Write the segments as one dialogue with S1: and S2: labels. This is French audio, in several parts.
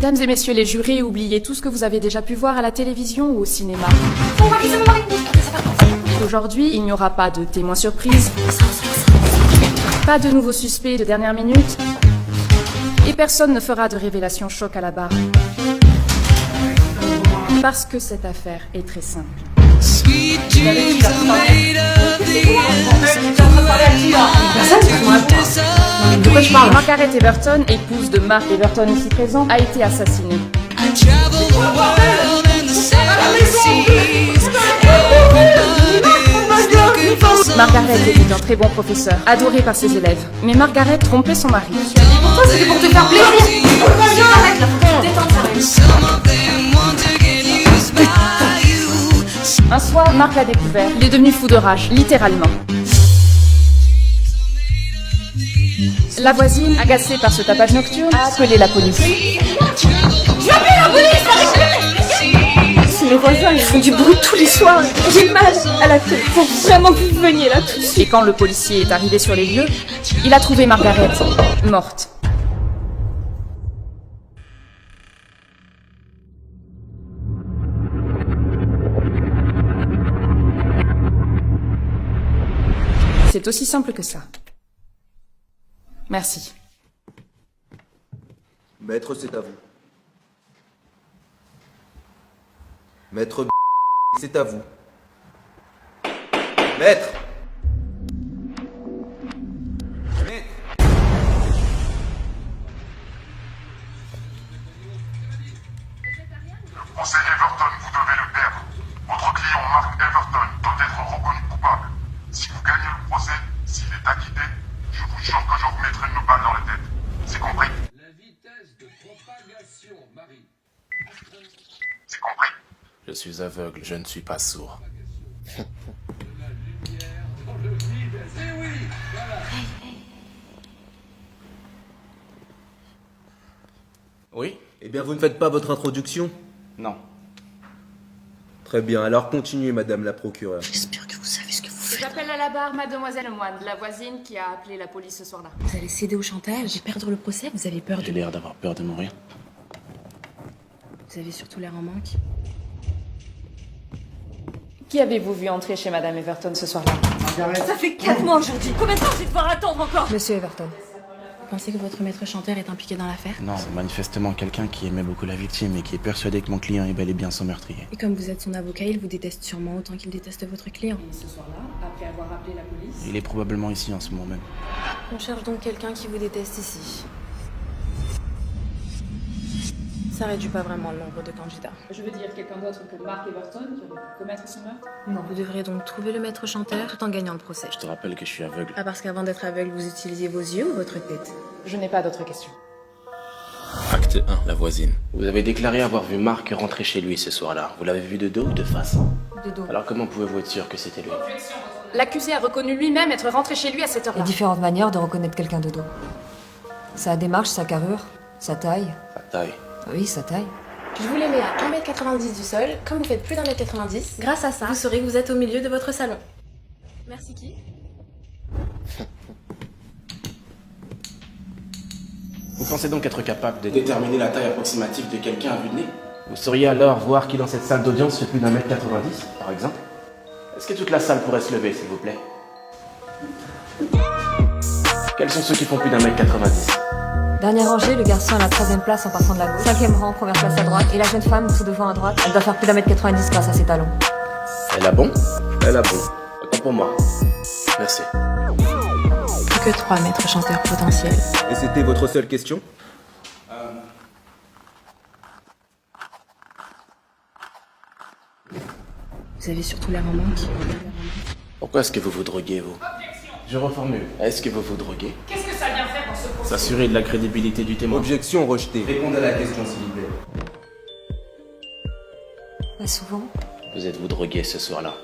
S1: Mesdames et messieurs les jurés, oubliez tout ce que vous avez déjà pu voir à la télévision ou au cinéma. Aujourd'hui, il n'y aura pas de témoins surprises, pas de nouveaux suspects de dernière minute, et personne ne fera de révélation choc à la barre. Parce que cette affaire est très simple.
S2: De quoi tu parles?
S1: Margaret Everton, épouse de Mark Everton ici présent, a été assassinée. Margaret était un très bon professeur, adoré par ses élèves. Mais Margaret trompait son mari.
S2: Pourquoi c'était pour te faire plaisir? Viens, arrête là, faut détendre.
S1: Un soir, Mark l'a découvert. Il est devenu fou de rage, littéralement. La voisine, agacée par ce tapage nocturne, a appelé la police.
S2: Je vais appeler la police, arrête!
S3: C'est mes voisins, ils font du bruit tous les soirs. J'ai mal à la tête. Faut vraiment que vous veniez là tout de suite.
S1: Et quand le policier est arrivé sur les lieux, il a trouvé Margaret morte. C'est aussi simple que ça. Merci.
S4: Maître, c'est à vous. Maître, c'est à vous. Maître! Maître!
S5: Le procès Everton, vous devez le perdre. Votre client Mark Everton doit être reconnu coupable. Si vous gagnez le procès, s'il est acquitté, je vous jure que je vous mettrai une balle dans la tête. C'est compris?
S6: La vitesse de propagation, Marie.
S5: C'est compris?
S7: Je suis aveugle, je ne suis pas sourd.
S6: De la lumière dans le vide. Eh oui, voilà.
S7: Oui?
S4: Eh bien, vous ne faites pas votre introduction?
S7: Non.
S4: Très bien, alors continuez, madame la procureure.
S3: J'espère que vous savez ce que vous faites.
S1: J'appelle à la barre mademoiselle Moine, la voisine qui a appelé la police ce soir-là.
S3: Vous allez céder au chantage et perdre le procès, vous avez peur
S7: J'ai l'air d'avoir peur de mourir.
S3: Vous avez surtout l'air en manque.
S1: Qui avez-vous vu entrer chez madame Everton ce soir-là?
S3: Ça fait 4 mois aujourd'hui. Combien de temps je vais devoir attendre encore?
S8: Monsieur Everton.
S3: Vous pensez que votre maître chanteur est impliqué dans l'affaire?
S7: Non, c'est manifestement quelqu'un qui aimait beaucoup la victime et qui est persuadé que mon client est bel et bien son meurtrier.
S3: Et comme vous êtes son avocat, il vous déteste sûrement autant qu'il déteste votre client.
S1: Et ce soir-là, après avoir appelé la police...
S7: Il est probablement ici en ce moment même.
S3: On cherche donc quelqu'un qui vous déteste ici. Ça réduit pas vraiment le nombre de candidats.
S1: Je veux dire quelqu'un d'autre que Mark Everton qui aurait pu commettre ce meurtre?
S3: Non. Vous devrez donc trouver le maître chanteur tout en gagnant le procès.
S7: Je te rappelle que je suis aveugle.
S3: Ah, parce qu'avant d'être aveugle, vous utilisiez vos yeux ou votre tête?
S1: Je n'ai pas d'autres questions.
S7: Acte 1, la voisine. Vous avez déclaré avoir vu Mark rentrer chez lui ce soir-là. Vous l'avez vu de dos ou de face?
S8: De dos.
S7: Alors comment pouvez-vous être sûr que c'était lui?
S1: L'accusé a reconnu lui-même être rentré chez lui à cette
S8: Il y a
S1: heure-là.
S8: différentes manières de reconnaître quelqu'un de dos. Sa démarche, sa carrure, sa taille.
S7: Sa taille.
S8: Oui, sa taille.
S3: Je vous les mets à 1m90 du sol. Comme vous faites plus d'1m90, grâce à ça, vous saurez que vous êtes au milieu de votre salon. Merci qui?
S7: Vous pensez donc être capable de déterminer la taille approximative de quelqu'un à vue de nez? Vous sauriez alors voir qui dans cette salle d'audience fait plus d'1m90, par exemple? Est-ce que toute la salle pourrait se lever, s'il vous plaît? Quels sont ceux qui font plus d'1m90?
S8: Dernière rangée, le garçon à la 13e place en partant de la gauche. 5e rang, première place à droite. Et la jeune femme, tout devant à droite, elle doit faire plus d'1m90 grâce à ses talons.
S7: Elle a bon?
S4: Elle a bon.
S7: Autant pour moi. Merci.
S3: Plus que 3 maîtres chanteurs potentiels.
S4: Et c'était votre seule question?
S3: Vous avez surtout l'air en manque.
S7: Pourquoi est-ce que vous vous droguez, vous? Je reformule. Est-ce que vous vous droguez?
S1: Qu'est-ce que ça vient faire dans ce procès?
S7: S'assurer de la crédibilité du témoin.
S4: Objection rejetée. Répondez à la question, s'il vous plaît.
S8: Pas souvent.
S7: Vous êtes-vous drogué ce soir-là?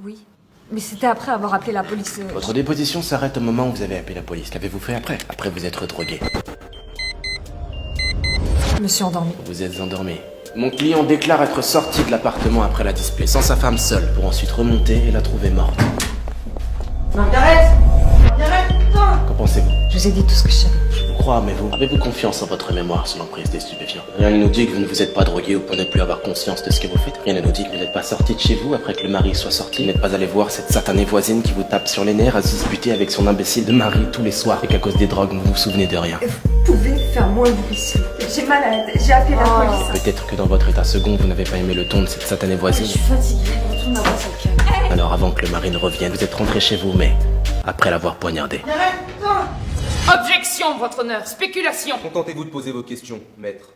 S8: Oui. Mais c'était après avoir appelé la police.
S7: Votre déposition s'arrête au moment où vous avez appelé la police. Qu'avez-vous fait après? Après vous être drogué.
S8: Je me suis endormie.
S7: Vous êtes endormi. Mon client déclare être sorti de l'appartement après la dispute, sans sa femme seule, pour ensuite remonter et la trouver morte.
S2: Margaret! Margaret! Putain!
S7: Qu'en pensez-vous?
S8: Je vous ai dit tout ce que je savais.
S7: Je vous crois, mais vous, avez-vous confiance en votre mémoire sous l'emprise des stupéfiants? Rien ne nous dit que vous ne vous êtes pas drogué ou pour ne plus avoir conscience de ce que vous faites. Rien ne nous dit que vous n'êtes pas sorti de chez vous après que le mari soit sorti. Vous n'êtes pas allé voir cette satanée voisine qui vous tape sur les nerfs à se disputer avec son imbécile de mari tous les soirs et qu'à cause des drogues, vous vous souvenez de rien.
S8: Vous pouvez faire moins de bruit, s'il vous plaît. J'ai mal à la tête, j'ai appelé la police.
S7: Peut-être que dans votre état second, vous n'avez pas aimé le ton de cette satanée voisine.
S8: Je suis fatiguée, retourne à voir ça le calme.
S7: Alors avant que le mari ne revienne, vous êtes rentré chez vous, mais après l'avoir poignardé.
S1: Objection, votre honneur. Spéculation.
S4: Contentez-vous de poser vos questions, maître.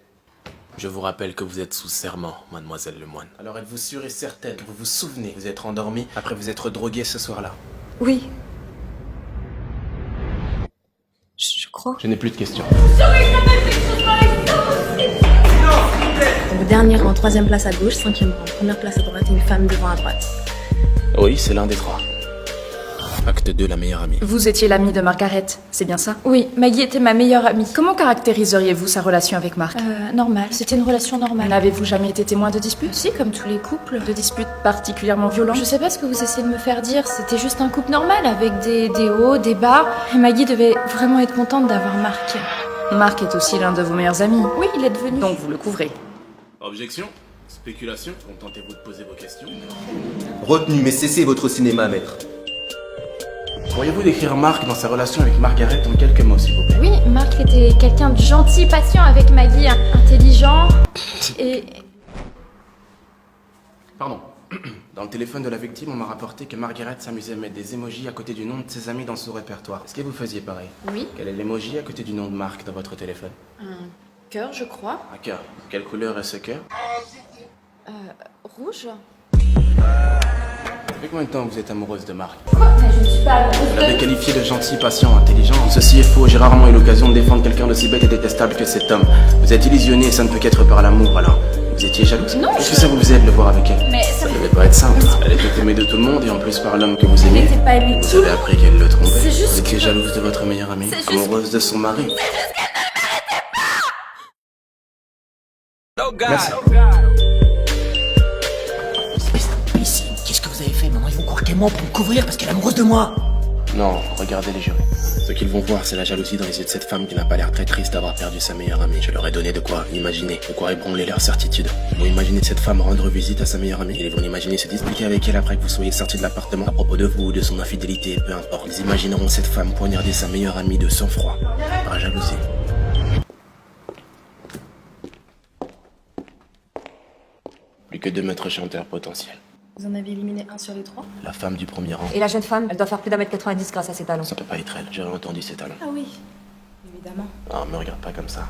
S7: Je vous rappelle que vous êtes sous serment, mademoiselle Lemoine. Alors êtes-vous sûre et certaine que vous vous souvenez vous êtes endormi après vous être drogué ce soir-là?
S8: Oui. Je crois.
S7: Je n'ai plus de questions.
S3: Donc, dernier rang, 3e place à gauche, 5e rang, 1re place à droite et une femme devant à droite.
S7: Oui, c'est l'un des trois. Acte 2, la meilleure amie.
S1: Vous étiez l'amie de Margaret, c'est bien ça?
S8: Oui, Maggie était ma meilleure amie.
S1: Comment caractériseriez-vous sa relation avec Mark?
S8: Normal. C'était une relation normale.
S1: N'avez-vous jamais été témoin de disputes?
S8: Si, comme tous les couples.
S1: De disputes particulièrement violentes?
S8: Je sais pas ce que vous essayez de me faire dire, c'était juste un couple normal avec des hauts, des bas. Et Maggie devait vraiment être contente d'avoir Mark.
S1: Mark est aussi l'un de vos meilleurs amis.
S8: Oui, il est devenu.
S1: Donc vous le couvrez.
S7: Objection? Spéculation? Contentez-vous de poser vos questions.
S4: Retenu, mais cessez votre cinéma, maître.
S7: Pourriez-vous décrire Mark dans sa relation avec Margaret en quelques mots, s'il vous plaît?
S8: Oui, Mark était quelqu'un de gentil, patient avec Maggie, intelligent et...
S7: Pardon. Dans le téléphone de la victime, on m'a rapporté que Margaret s'amusait à mettre des émojis à côté du nom de ses amis dans son répertoire. Est-ce que vous faisiez pareil?
S8: Oui.
S7: Quel est l'emoji à côté du nom de Mark dans votre téléphone?
S8: Un cœur, je crois.
S7: Un cœur. Quelle couleur est ce cœur?
S8: Rouge.
S7: Depuis combien de temps vous êtes amoureuse de Mark?
S8: Je ne suis pas amoureuse
S7: Vous l'avez qualifié de gentil, patient, intelligent. Ceci est faux, j'ai rarement eu l'occasion de défendre quelqu'un d'aussi bête et détestable que cet homme. Vous êtes illusionné et ça ne peut qu'être par l'amour, alors. Vous étiez jalouse?
S8: Non,
S7: Qu'est-ce que ça vous faisait de le voir avec elle?
S8: Mais
S7: Ça devait pas être simple. Elle était aimée de tout le monde et en plus par l'homme que vous
S8: Elle
S7: aimiez.
S8: n'était pas aimée.
S7: Vous avez appris qu'elle le trompait.
S8: C'est juste
S7: Vous étiez
S8: que-
S7: jalouse de votre meilleure amie,
S8: C'est juste
S7: amoureuse de son mari. Merci.
S9: Qu'est-ce que vous avez fait? Maman, ils vont croire qu'elle ment pour me couvrir parce qu'elle est amoureuse de moi.
S7: Non, regardez les jurés. Ce qu'ils vont voir, c'est la jalousie dans les yeux de cette femme qui n'a pas l'air très triste d'avoir perdu sa meilleure amie. Je leur ai donné de quoi imaginer, de quoi ébranler leur certitude. Ils vont imaginer cette femme rendre visite à sa meilleure amie. Ils vont imaginer se disputer avec elle après que vous soyez sorti de l'appartement à propos de vous ou de son infidélité, peu importe. Ils imagineront cette femme poignarder sa meilleure amie de sang-froid, par jalousie. Plus que 2 maîtres chanteurs potentiels.
S3: Vous en avez éliminé un sur les 3?
S7: La femme du premier rang.
S8: Et la jeune femme, elle doit faire plus d'1m90 grâce à ses talons.
S7: Ça peut pas être elle, j'ai entendu ses talons.
S3: Ah oui, évidemment.
S7: Ah, me regarde pas comme ça.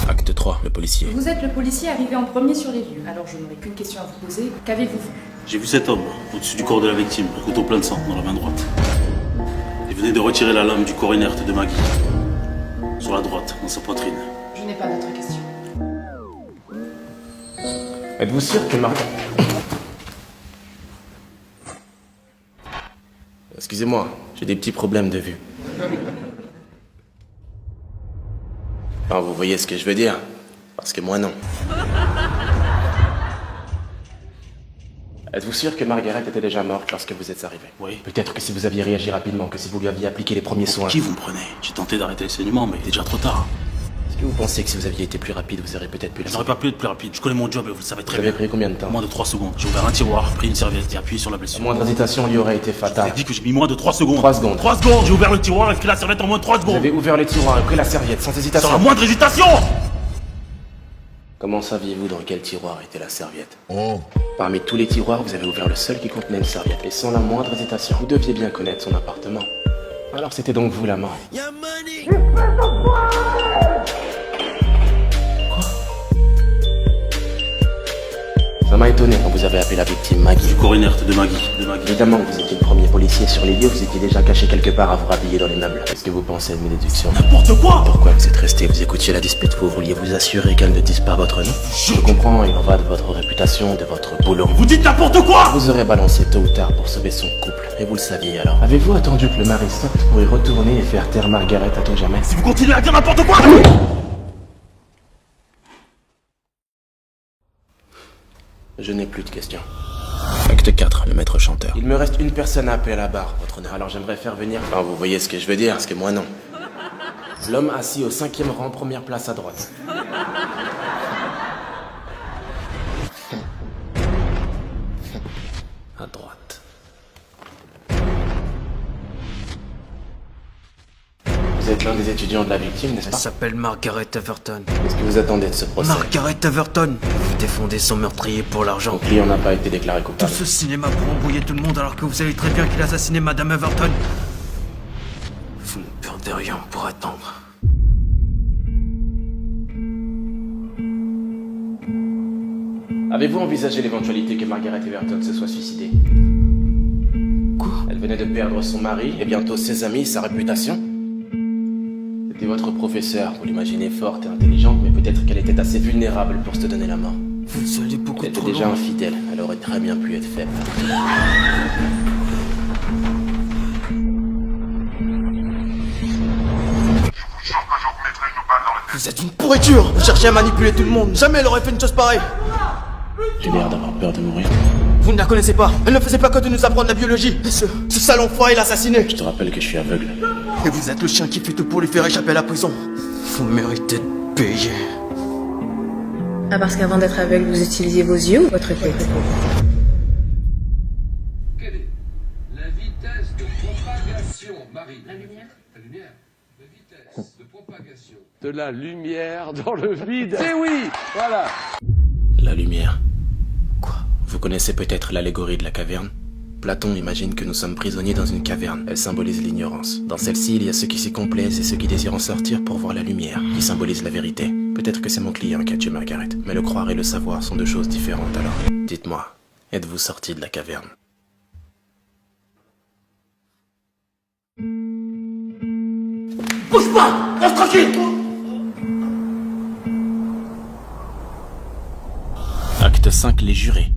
S7: Acte 3, le policier.
S1: Vous êtes le policier arrivé en premier sur les lieux. Alors je n'aurai qu'une question à vous poser. Qu'avez-vous vu?
S10: J'ai vu cet homme au-dessus du corps de la victime, un couteau plein de sang dans la main droite. Il venait de retirer la lame du corps inerte de Maggie. Sur la droite, dans sa poitrine.
S1: Je n'ai pas d'autres questions.
S7: Êtes-vous sûr que Marc... Excusez-moi, j'ai des petits problèmes de vue. Enfin, vous voyez ce que je veux dire? Parce que moi, non. Êtes-vous sûr que Margaret était déjà morte lorsque vous êtes arrivé?
S10: Oui.
S7: Peut-être que si vous aviez réagi rapidement, que si vous lui aviez appliqué les premiers soins...
S10: Qui vous me prenez? J'ai tenté d'arrêter le saignement, mais il est déjà trop tard.
S7: Est-ce que vous pensez que si vous aviez été plus rapide, vous auriez peut-être pu la
S10: J'aurais pas pu être plus rapide. Je connais mon job et vous le savez très
S7: Vous avez
S10: bien.
S7: pris combien de temps?
S10: Moins de 3 secondes. J'ai ouvert un tiroir, pris une serviette et appuyé sur la
S7: La
S10: blessure.
S7: moindre hésitation lui aurait été
S10: J'ai
S7: fatale.
S10: dit que j'ai mis moins de 3 secondes.
S7: 3 secondes.
S10: 3 secondes! J'ai ouvert le tiroir et pris la serviette en moins de 3
S7: Vous
S10: secondes.
S7: avez ouvert les tiroirs et pris la serviette sans hésitation.
S10: Sans la moindre hésitation!
S7: Comment saviez-vous dans quel tiroir était la serviette? Parmi tous les tiroirs, vous avez ouvert le seul qui contenait une serviette. Et sans la moindre hésitation. Vous deviez bien connaître son appartement. Alors c'était donc vous la mort. Ça m'a étonné quand vous avez appelé la victime Maggie.
S10: Du corps inerte de Maggie.
S7: Évidemment que vous étiez le premier policier sur les lieux, vous étiez déjà caché quelque part à vous rhabiller dans les meubles. Qu'est-ce que vous pensez de mes déductions?
S10: N'importe quoi!
S7: Pourquoi vous êtes resté? Vous écoutiez la dispute, vous vouliez vous assurer qu'elle ne dise pas votre nom? Je comprends, il en va de votre réputation, de votre boulot.
S10: Vous dites n'importe quoi!
S7: Vous aurez balancé tôt ou tard pour sauver son couple, et vous le saviez alors. Avez-vous attendu que le mari sorte pour y retourner et faire taire Margaret à tout jamais?
S10: Si vous continuez à dire n'importe quoi!
S7: Je n'ai plus de questions. Acte 4, le maître chanteur. Il me reste une personne à appeler à la barre, votre honneur. Alors j'aimerais faire venir... Enfin, vous voyez ce que je veux dire, parce que moi non. L'homme assis au 5e rang, première place à droite. À droite. Vous êtes l'un des étudiants de la victime, n'est-ce pas?
S9: Elle s'appelle Margaret Everton.
S7: Qu'est-ce que vous attendez de ce procès?
S9: Margaret Everton. Vous défendez son meurtrier pour l'argent.
S7: Mon client n'a pas été déclaré
S9: Tout
S7: coupable.
S9: ce cinéma pour embrouiller tout le monde alors que vous savez très bien qu'il a assassiné Madame Everton. Vous ne perdez rien pour attendre.
S7: Avez-vous envisagé l'éventualité que Margaret Everton se soit suicidée?
S9: Quoi?
S7: Elle venait de perdre son mari et bientôt ses amis, sa réputation. C'était votre professeur, vous l'imaginez forte et intelligente, mais peut-être qu'elle était assez vulnérable pour se donner la mort.
S9: Vous allez beaucoup
S7: Elle était
S9: trop
S7: déjà
S9: loin.
S7: infidèle, elle aurait très bien pu être faible.
S5: Je vous jure que je vous mettrai une balle dans la tête.
S9: Vous êtes une pourriture. Vous cherchez à manipuler tout le monde. Jamais elle aurait fait une chose pareille.
S7: J'ai l'air d'avoir peur de mourir.
S9: Vous ne la connaissez pas. Elle ne faisait pas que de nous apprendre la biologie. Et ce salon foie, il l'a assassiné.
S7: Je te rappelle que je suis aveugle.
S9: Et vous êtes le chien qui fait tout pour lui faire échapper à la prison. Vous méritez de payer.
S3: Ah, parce qu'avant d'être aveugle, vous utilisiez vos yeux ou votre tête?
S6: Quelle est la vitesse de propagation, Marie? La lumière. La lumière. La vitesse de propagation. De la lumière dans le vide. C'est oui. Voilà.
S7: La lumière. Quoi? Vous connaissez peut-être l'allégorie de la caverne? Platon imagine que nous sommes prisonniers dans une caverne. Elle symbolise l'ignorance. Dans celle-ci, il y a ceux qui s'y complaisent et ceux qui désirent en sortir pour voir la lumière, qui symbolise la vérité. Peut-être que c'est mon client qui a tué Margaret, mais le croire et le savoir sont deux choses différentes alors. Dites-moi, êtes-vous sorti de la caverne?
S9: Bouge pas. Reste tranquille.
S7: Acte 5, les jurés.